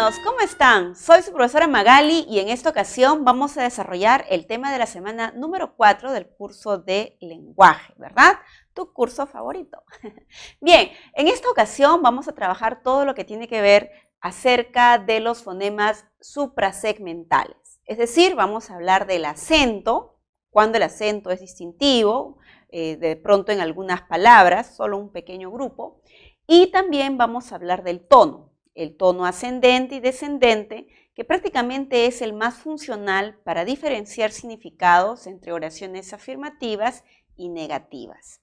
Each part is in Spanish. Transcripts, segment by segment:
niños, ¿cómo están? Soy su profesora Magali y en esta ocasión vamos a desarrollar el tema de la semana número 4 del curso de lenguaje, ¿verdad? Tu curso favorito. Bien, en esta ocasión vamos a trabajar todo lo que tiene que ver acerca de los fonemas suprasegmentales. Es decir, vamos a hablar del acento, cuando el acento es distintivo, de pronto en algunas palabras, solo un pequeño grupo, y también vamos a hablar del tono. El tono ascendente y descendente, que prácticamente es el más funcional para diferenciar significados entre oraciones afirmativas y negativas.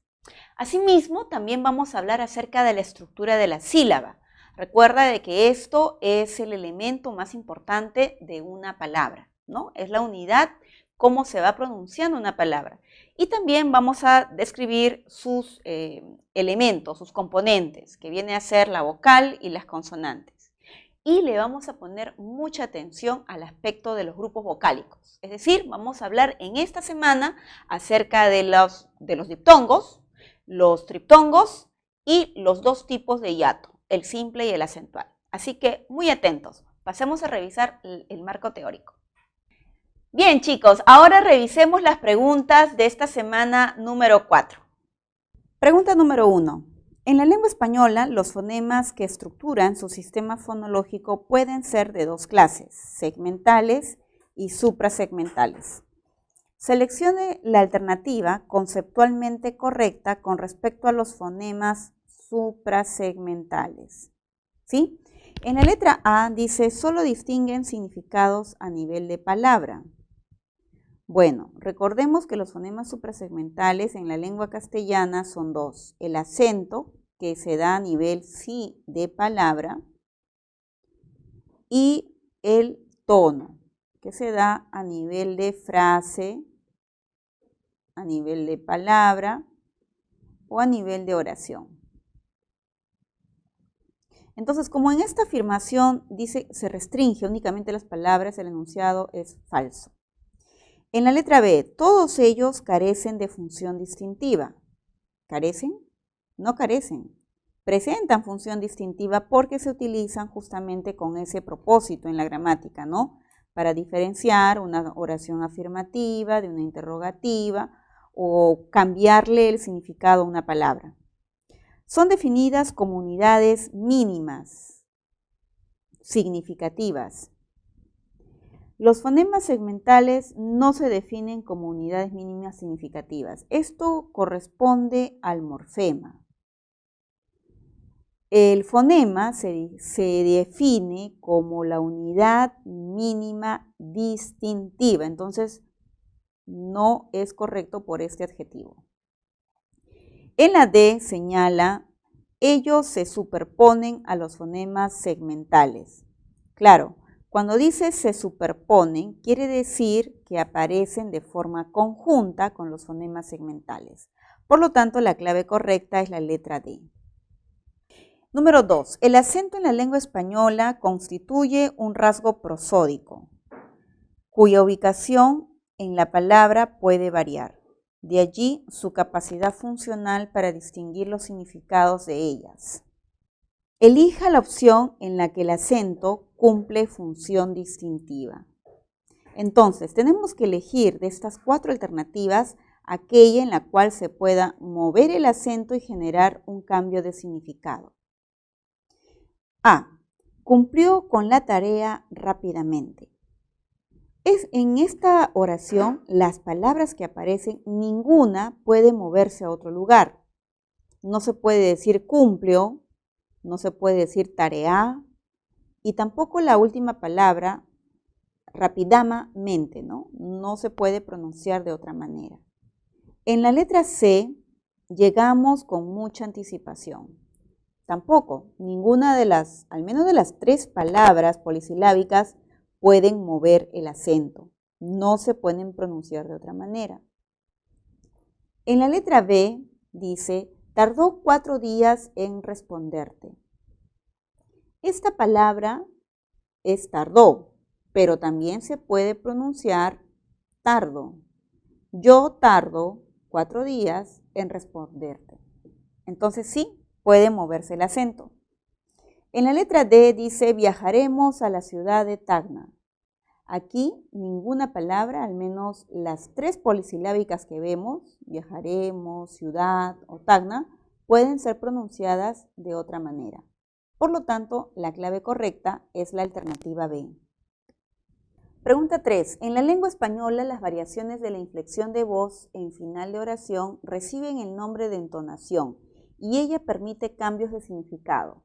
Asimismo, también vamos a hablar acerca de la estructura de la sílaba. Recuerda de que esto es el elemento más importante de una palabra, ¿no? Es la unidad, cómo se va pronunciando una palabra. Y también vamos a describir sus elementos, sus componentes, que viene a ser la vocal y las consonantes. Y le vamos a poner mucha atención al aspecto de los grupos vocálicos. Es decir, vamos a hablar en esta semana acerca de los diptongos, los triptongos y los dos tipos de hiato, el simple y el acentual. Así que muy atentos. Pasemos a revisar el marco teórico. Bien, chicos, ahora revisemos las preguntas de esta semana número 4. Pregunta número 1. En la lengua española, los fonemas que estructuran su sistema fonológico pueden ser de dos clases, segmentales y suprasegmentales. Seleccione la alternativa conceptualmente correcta con respecto a los fonemas suprasegmentales. ¿Sí? En la letra A dice, solo distinguen significados a nivel de palabra. Bueno, recordemos que los fonemas suprasegmentales en la lengua castellana son dos. El acento, que se da a nivel sí de palabra, y el tono, que se da a nivel de frase, a nivel de palabra o a nivel de oración. Entonces, como en esta afirmación dice se restringe únicamente las palabras, el enunciado es falso. En la letra B, todos ellos carecen de función distintiva. ¿Carecen? No carecen. Presentan función distintiva porque se utilizan justamente con ese propósito en la gramática, ¿no? Para diferenciar una oración afirmativa de una interrogativa o cambiarle el significado a una palabra. Son definidas como unidades mínimas, significativas. Los fonemas segmentales no se definen como unidades mínimas significativas. Esto corresponde al morfema. El fonema se define como la unidad mínima distintiva. Entonces, no es correcto por este adjetivo. En la D señala, ellos se superponen a los fonemas segmentales. Claro, cuando dice se superponen, quiere decir que aparecen de forma conjunta con los fonemas segmentales. Por lo tanto, la clave correcta es la letra D. Número 2. El acento en la lengua española constituye un rasgo prosódico, cuya ubicación en la palabra puede variar. De allí su capacidad funcional para distinguir los significados de ellas. Elija la opción en la que el acento cumple función distintiva. Entonces, tenemos que elegir de estas 4 alternativas aquella en la cual se pueda mover el acento y generar un cambio de significado. A. Cumplió con la tarea rápidamente. En esta oración, las palabras que aparecen, ninguna puede moverse a otro lugar. No se puede decir cumplió, no se puede decir tarea, y tampoco la última palabra, rápidamente, ¿no? No se puede pronunciar de otra manera. En la letra C, llegamos con mucha anticipación. Tampoco, ninguna de las, al menos de las 3 palabras polisilábicas, pueden mover el acento. No se pueden pronunciar de otra manera. En la letra B dice, tardó 4 días en responderte. Esta palabra es tardó, pero también se puede pronunciar tardo. Yo tardo 4 días en responderte. Entonces sí, puede moverse el acento. En la letra D dice viajaremos a la ciudad de Tacna. Aquí ninguna palabra, al menos las 3 polisilábicas que vemos, viajaremos, ciudad o Tacna, pueden ser pronunciadas de otra manera. Por lo tanto, la clave correcta es la alternativa B. Pregunta 3. En la lengua española, las variaciones de la inflexión de voz en final de oración reciben el nombre de entonación y ella permite cambios de significado.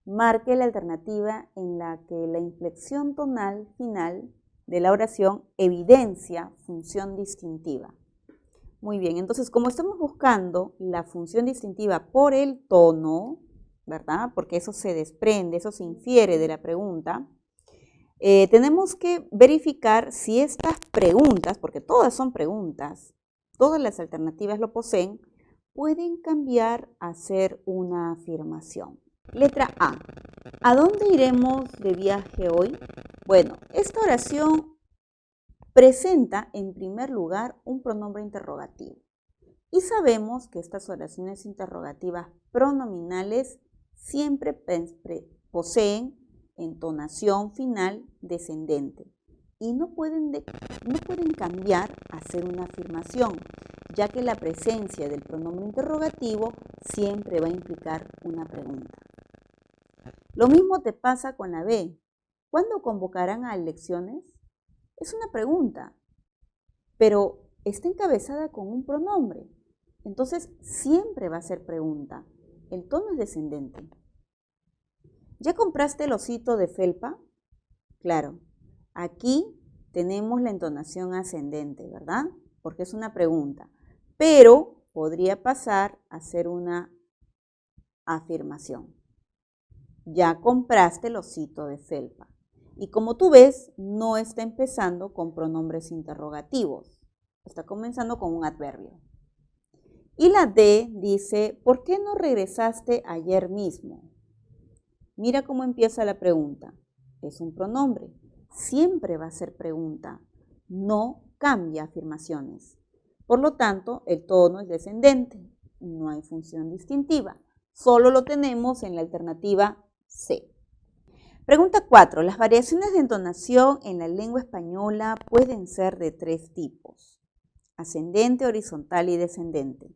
Marque la alternativa en la que la inflexión tonal final de la oración evidencia función distintiva. Muy bien, entonces como estamos buscando la función distintiva por el tono, ¿verdad? Porque eso se desprende, eso se infiere de la pregunta, tenemos que verificar si estas preguntas, porque todas son preguntas, todas las alternativas lo poseen, pueden cambiar a ser una afirmación. Letra A. ¿A dónde iremos de viaje hoy? Bueno, esta oración presenta en primer lugar un pronombre interrogativo. Y sabemos que estas oraciones interrogativas pronominales siempre poseen entonación final descendente y no pueden cambiar a ser una afirmación, ya que la presencia del pronombre interrogativo siempre va a implicar una pregunta. Lo mismo te pasa con la B. ¿Cuándo convocarán a elecciones? Es una pregunta, pero está encabezada con un pronombre. Entonces, siempre va a ser pregunta. El tono es descendente. ¿Ya compraste el osito de felpa? Claro, aquí tenemos la entonación ascendente, ¿verdad? Porque es una pregunta, pero podría pasar a ser una afirmación. Ya compraste el osito de felpa. Y como tú ves, no está empezando con pronombres interrogativos, está comenzando con un adverbio. Y la D dice, ¿por qué no regresaste ayer mismo? Mira cómo empieza la pregunta. Es un pronombre. Siempre va a ser pregunta. No cambia afirmaciones. Por lo tanto, el tono es descendente. No hay función distintiva. Solo lo tenemos en la alternativa C. Pregunta 4. Las variaciones de entonación en la lengua española pueden ser de 3 tipos. Ascendente, horizontal y descendente.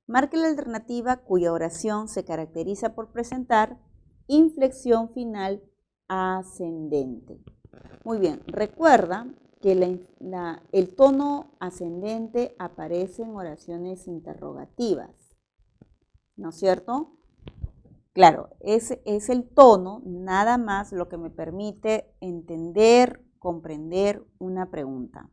Marque la alternativa cuya oración se caracteriza por presentar inflexión final ascendente. Muy bien, recuerda que el tono ascendente aparece en oraciones interrogativas, ¿no es cierto? Claro, es el tono nada más lo que me permite entender, comprender una pregunta.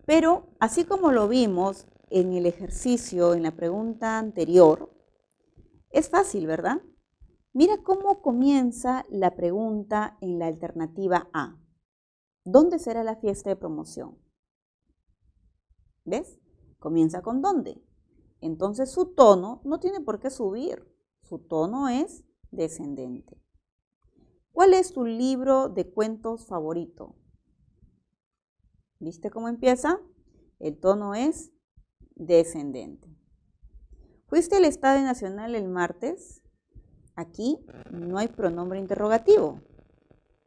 Pero así como lo vimos en el ejercicio, en la pregunta anterior, es fácil, ¿verdad? Mira cómo comienza la pregunta en la alternativa A. ¿Dónde será la fiesta de promoción? ¿Ves? Comienza con ¿dónde? Entonces su tono no tiene por qué subir. Su tono es descendente. ¿Cuál es tu libro de cuentos favorito? ¿Viste cómo empieza? El tono es descendente. ¿Fuiste al Estadio Nacional el martes? Aquí no hay pronombre interrogativo,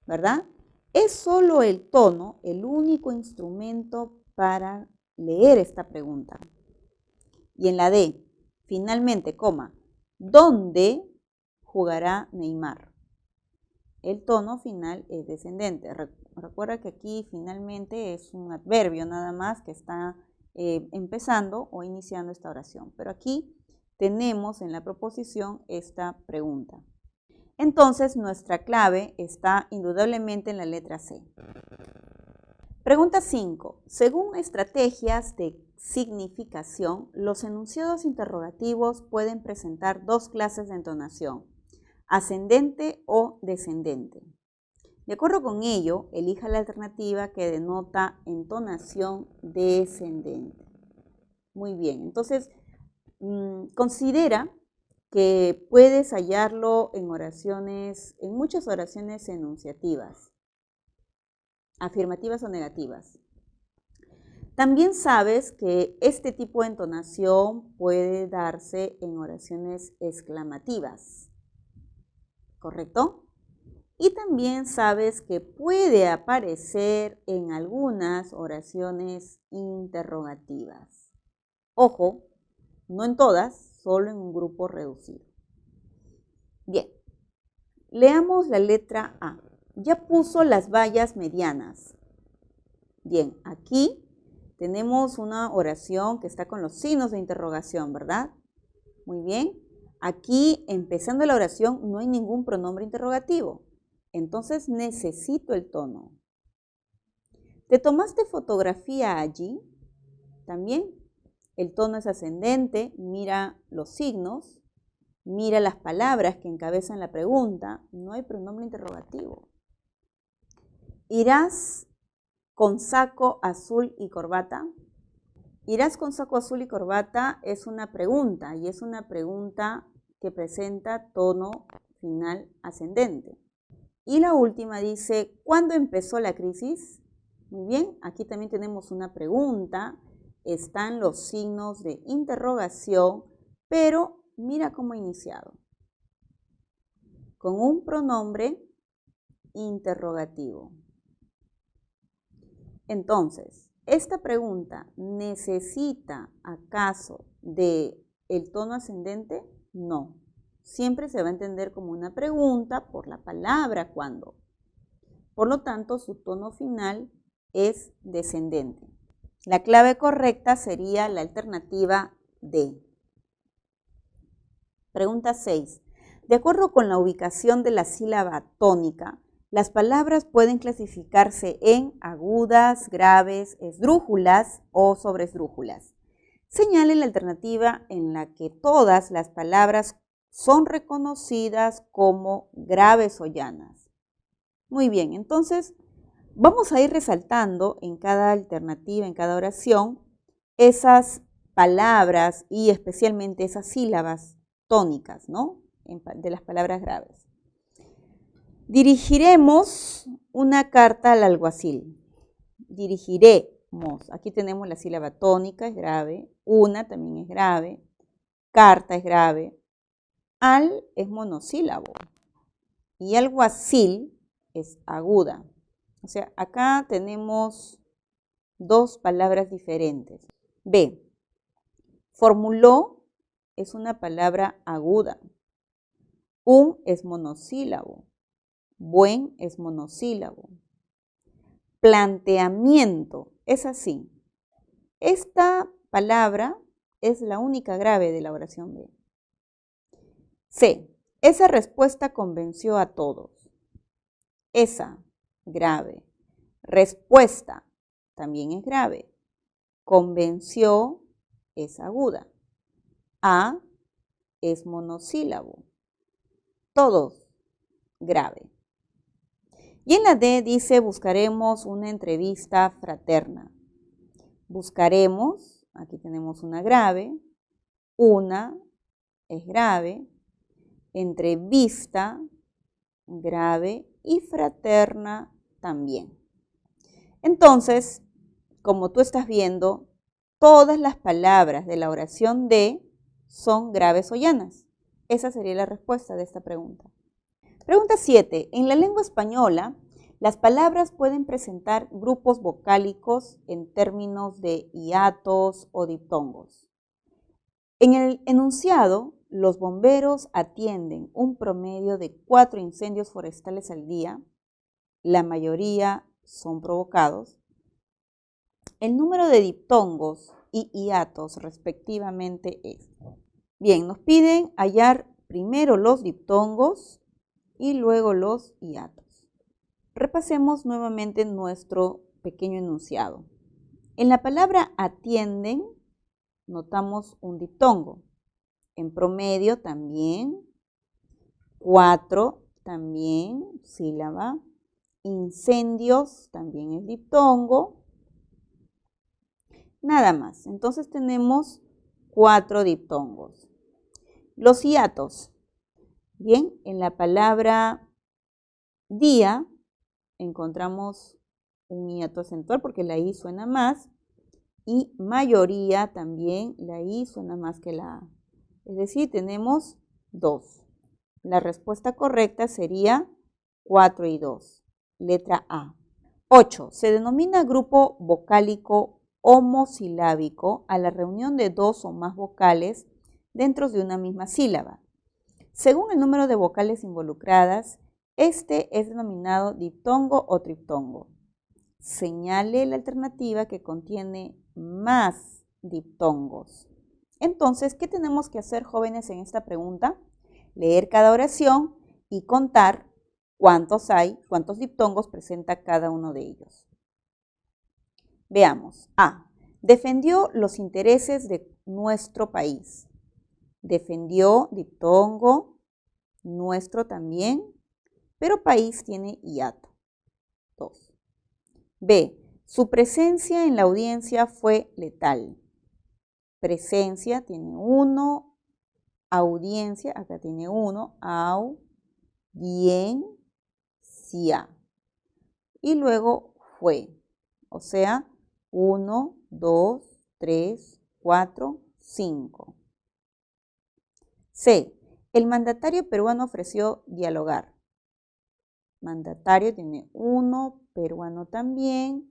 ¿verdad? Es solo el tono el único instrumento para leer esta pregunta. Y en la D, finalmente, coma, ¿dónde jugará Neymar? El tono final es descendente. Recuerda que aquí finalmente es un adverbio nada más que está empezando o iniciando esta oración. Pero aquí tenemos en la proposición esta pregunta. Entonces, nuestra clave está indudablemente en la letra C. Pregunta 5. Según estrategias de significación, los enunciados interrogativos pueden presentar 2 clases de entonación, ascendente o descendente. De acuerdo con ello, elija la alternativa que denota entonación descendente. Muy bien, entonces considera que puedes hallarlo en muchas oraciones enunciativas, afirmativas o negativas. También sabes que este tipo de entonación puede darse en oraciones exclamativas. ¿correcto? Y también sabes que puede aparecer en algunas oraciones interrogativas. Ojo, no en todas, solo en un grupo reducido. Bien, leamos la letra A. Ya puso las vallas medianas. Bien, aquí tenemos una oración que está con los signos de interrogación, ¿verdad? Muy bien. Aquí, empezando la oración, no hay ningún pronombre interrogativo. Entonces necesito el tono. ¿Te tomaste fotografía allí? También el tono es ascendente, mira los signos, mira las palabras que encabezan la pregunta, no hay pronombre interrogativo. ¿Irás con saco azul y corbata? ¿Irás con saco azul y corbata? Es una pregunta y es una pregunta que presenta tono final ascendente. Y la última dice, ¿cuándo empezó la crisis? Muy bien, aquí también tenemos una pregunta, están los signos de interrogación, pero mira cómo ha iniciado. Con un pronombre interrogativo. Entonces, ¿esta pregunta necesita acaso de el tono ascendente? No. Siempre se va a entender como una pregunta por la palabra cuándo. Por lo tanto, su tono final es descendente. La clave correcta sería la alternativa D. Pregunta 6. De acuerdo con la ubicación de la sílaba tónica, las palabras pueden clasificarse en agudas, graves, esdrújulas o sobresdrújulas. Señale la alternativa en la que todas las palabras son reconocidas como graves o llanas. Muy bien, entonces vamos a ir resaltando en cada alternativa, en cada oración, esas palabras y especialmente esas sílabas tónicas, ¿no? De las palabras graves. Dirigiremos una carta al alguacil. Dirigiremos. Aquí tenemos la sílaba tónica, es grave. Una también es grave. Carta es grave. Al es monosílabo. Y alguacil es aguda. O sea, acá tenemos dos palabras diferentes. B. Formuló es una palabra aguda. Un es monosílabo. Buen es monosílabo. Planteamiento es así. Esta palabra es la única grave de la oración B. C. Esa respuesta convenció a todos. Esa, grave. Respuesta, también es grave. Convenció, es aguda. A, es monosílabo. Todos, grave. Y en la D dice, buscaremos una entrevista fraterna. Buscaremos, aquí tenemos una grave. Una, es grave. Entrevista, grave. Y fraterna, también. Entonces, como tú estás viendo, todas las palabras de la oración D son graves o llanas. Esa sería la respuesta de esta pregunta. Pregunta 7. En la lengua española, las palabras pueden presentar grupos vocálicos en términos de hiatos o diptongos. En el enunciado, los bomberos atienden un promedio de 4 incendios forestales al día. La mayoría son provocados. El número de diptongos y hiatos respectivamente es. Bien, nos piden hallar primero los diptongos y luego los hiatos. Repasemos nuevamente nuestro pequeño enunciado. En la palabra atienden notamos un diptongo. En promedio también. 4 también sílaba. Incendios también es diptongo. Nada más. Entonces tenemos 4 diptongos. Los hiatos. Bien, en la palabra día encontramos un hiato acentual porque la I suena más. Y mayoría también, la I suena más que la A. Es decir, tenemos 2. La respuesta correcta sería 4 y 2. Letra A. 8. Se denomina grupo vocálico homosilábico a la reunión de dos o más vocales dentro de una misma sílaba. Según el número de vocales involucradas, este es denominado diptongo o triptongo. Señale la alternativa que contiene más diptongos. Entonces, ¿qué tenemos que hacer, jóvenes, en esta pregunta? Leer cada oración y contar cuántos diptongos presenta cada uno de ellos. Veamos. A. Defendió los intereses de nuestro país. Defendió, diptongo, nuestro también, pero país tiene hiato. 2. B. Su presencia en la audiencia fue letal. Presencia tiene 1, audiencia, acá tiene 1, audiencia. Y luego fue, o sea, 1, 2, 3, 4, 5. C. El mandatario peruano ofreció dialogar. Mandatario tiene 1, peruano también,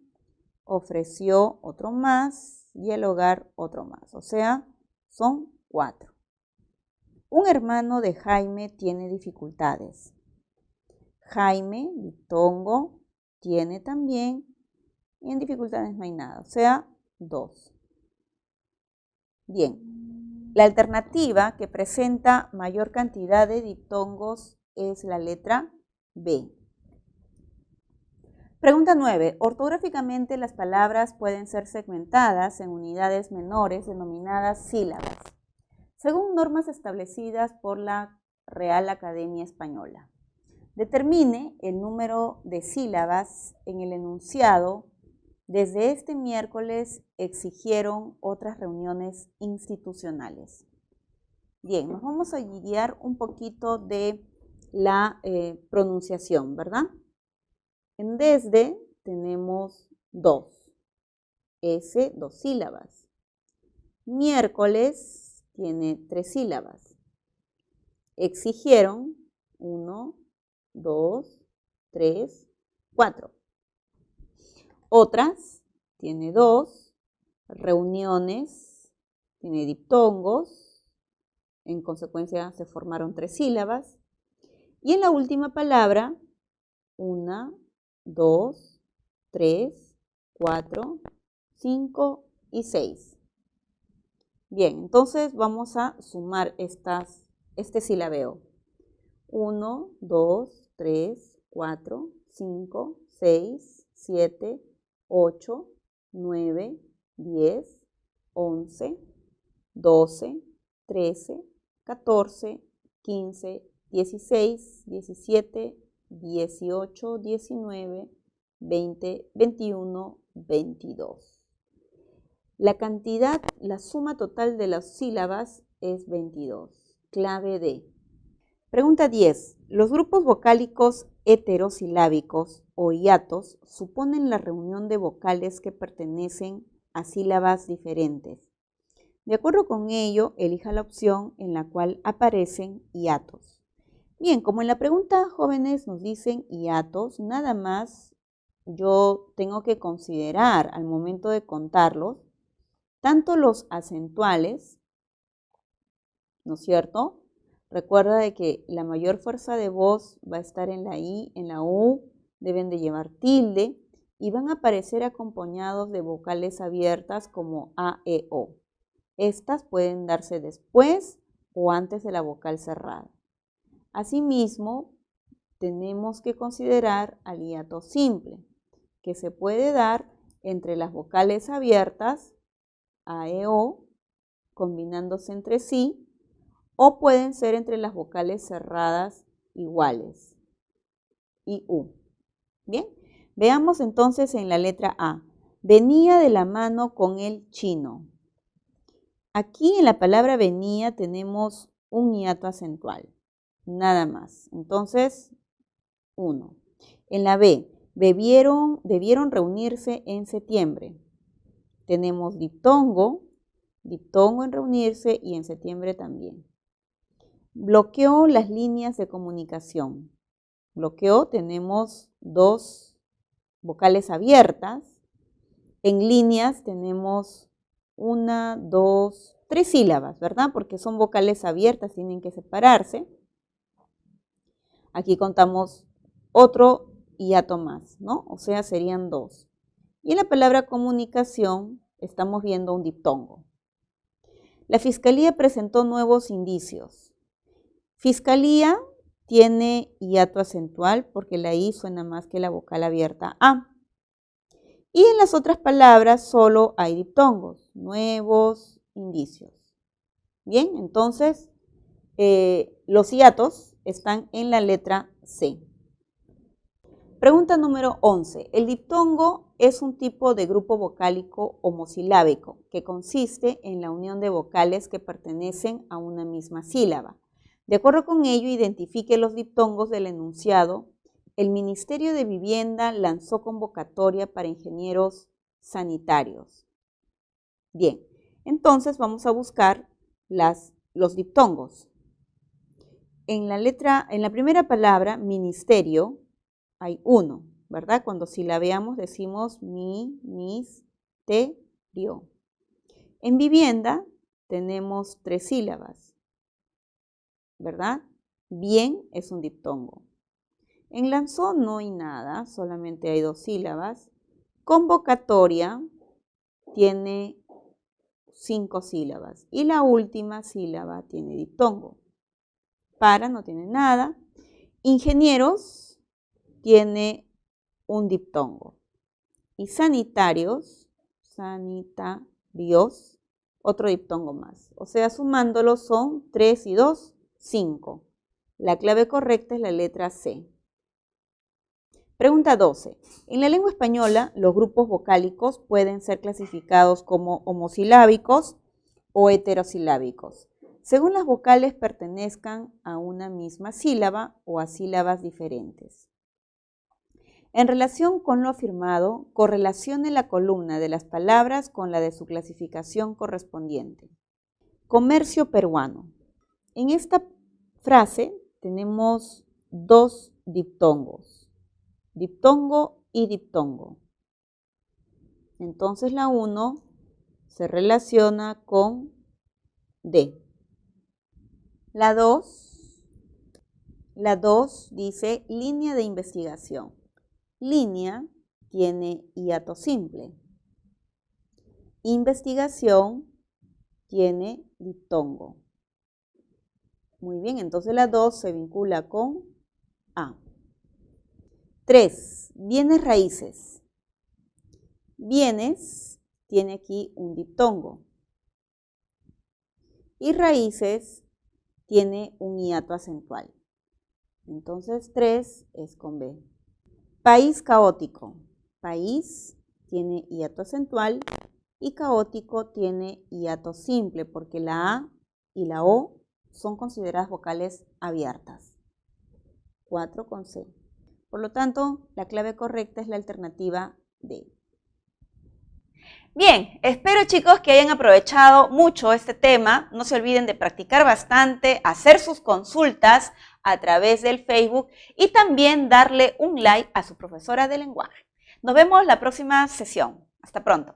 ofreció otro más, dialogar otro más, o sea, son 4. Un hermano de Jaime tiene dificultades. Jaime, diptongo, tiene también, y en dificultades no hay nada, o sea, 2. Bien, la alternativa que presenta mayor cantidad de diptongos es la letra B. Pregunta 9. Ortográficamente las palabras pueden ser segmentadas en unidades menores denominadas sílabas, según normas establecidas por la Real Academia Española. Determine el número de sílabas en el enunciado. Desde este miércoles exigieron otras reuniones institucionales. Bien, nos vamos a guiar un poquito de la pronunciación, ¿verdad? En desde tenemos 2, 2 sílabas. Miércoles tiene 3 sílabas. Exigieron 1, 2, 3, 4. Otras tiene 2. Reuniones tiene diptongos. En consecuencia se formaron 3 sílabas. Y en la última palabra, 1, 2, 3, 4, 5 y 6. Bien, entonces vamos a sumar este silabeo. 1, 2, 3, 4, 5, 6, 7, 8, 9, 10, 11, 12, 13, 14, 15, 16, 17, 18, 19, 20, 21, 22. La suma total de las sílabas es 22. Clave D. Pregunta 10. Los grupos vocálicos heterosilábicos o hiatos suponen la reunión de vocales que pertenecen a sílabas diferentes. De acuerdo con ello, elija la opción en la cual aparecen hiatos. Bien, como en la pregunta, jóvenes, nos dicen hiatos, nada más yo tengo que considerar al momento de contarlos, tanto los acentuales, ¿no es cierto? Recuerda de que la mayor fuerza de voz va a estar en la I, en la U, deben de llevar tilde y van a aparecer acompañados de vocales abiertas como A, E, O. Estas pueden darse después o antes de la vocal cerrada. Asimismo, tenemos que considerar al hiato simple, que se puede dar entre las vocales abiertas, A, E, O, combinándose entre sí, o pueden ser entre las vocales cerradas iguales, I, U. Bien, veamos entonces en la letra A. Venía de la mano con el chino. Aquí en la palabra venía tenemos un hiato acentual, nada más. Entonces, 1. En la B, debieron reunirse en septiembre. Tenemos diptongo en reunirse y en septiembre también. bloqueó las líneas de comunicación. Bloqueó, tenemos dos vocales abiertas. En líneas tenemos 1, 2, 3 sílabas, ¿verdad? Porque son vocales abiertas, tienen que separarse. Aquí contamos otro hiato más, ¿no? O sea, serían 2. Y en la palabra comunicación estamos viendo un diptongo. La Fiscalía presentó nuevos indicios. Fiscalía tiene hiato acentual porque la I suena más que la vocal abierta A. Y en las otras palabras solo hay diptongos, nuevos indicios. Bien, entonces los hiatos están en la letra C. Pregunta número 11. El diptongo es un tipo de grupo vocálico homosilábico que consiste en la unión de vocales que pertenecen a una misma sílaba. De acuerdo con ello, identifique los diptongos del enunciado. El Ministerio de Vivienda lanzó convocatoria para ingenieros sanitarios. Bien, entonces vamos a buscar los diptongos. En la primera palabra, ministerio, hay 1, ¿verdad? Cuando silabeamos decimos mi-nis-te-rio. En vivienda tenemos 3 sílabas, ¿verdad? Bien es un diptongo. En lanzó no hay nada, solamente hay 2 sílabas. Convocatoria tiene 5 sílabas y la última sílaba tiene diptongo. Para no tiene nada. Ingenieros tiene un diptongo. Y sanitarios, otro diptongo más. O sea, sumándolos son 3 y 2, 5. La clave correcta es la letra C. Pregunta 12. En la lengua española, los grupos vocálicos pueden ser clasificados como homosilábicos o heterosilábicos, según las vocales pertenezcan a una misma sílaba o a sílabas diferentes. En relación con lo afirmado, correlacione la columna de las palabras con la de su clasificación correspondiente. Comercio peruano. En esta frase tenemos 2 diptongos, diptongo y diptongo. Entonces la 1 se relaciona con D. La 2 dice línea de investigación. Línea tiene hiato simple. Investigación tiene diptongo. Muy bien, entonces la 2 se vincula con A. 3. Bienes raíces. Bienes tiene aquí un diptongo. Y raíces tiene un hiato acentual. Entonces 3 es con B. País caótico. País tiene hiato acentual y caótico tiene hiato simple porque la A y la O son consideradas vocales abiertas. 4 con C. Por lo tanto, la clave correcta es la alternativa D. Bien, espero chicos que hayan aprovechado mucho este tema. No se olviden de practicar bastante, hacer sus consultas a través del Facebook y también darle un like a su profesora de lenguaje. Nos vemos la próxima sesión. Hasta pronto.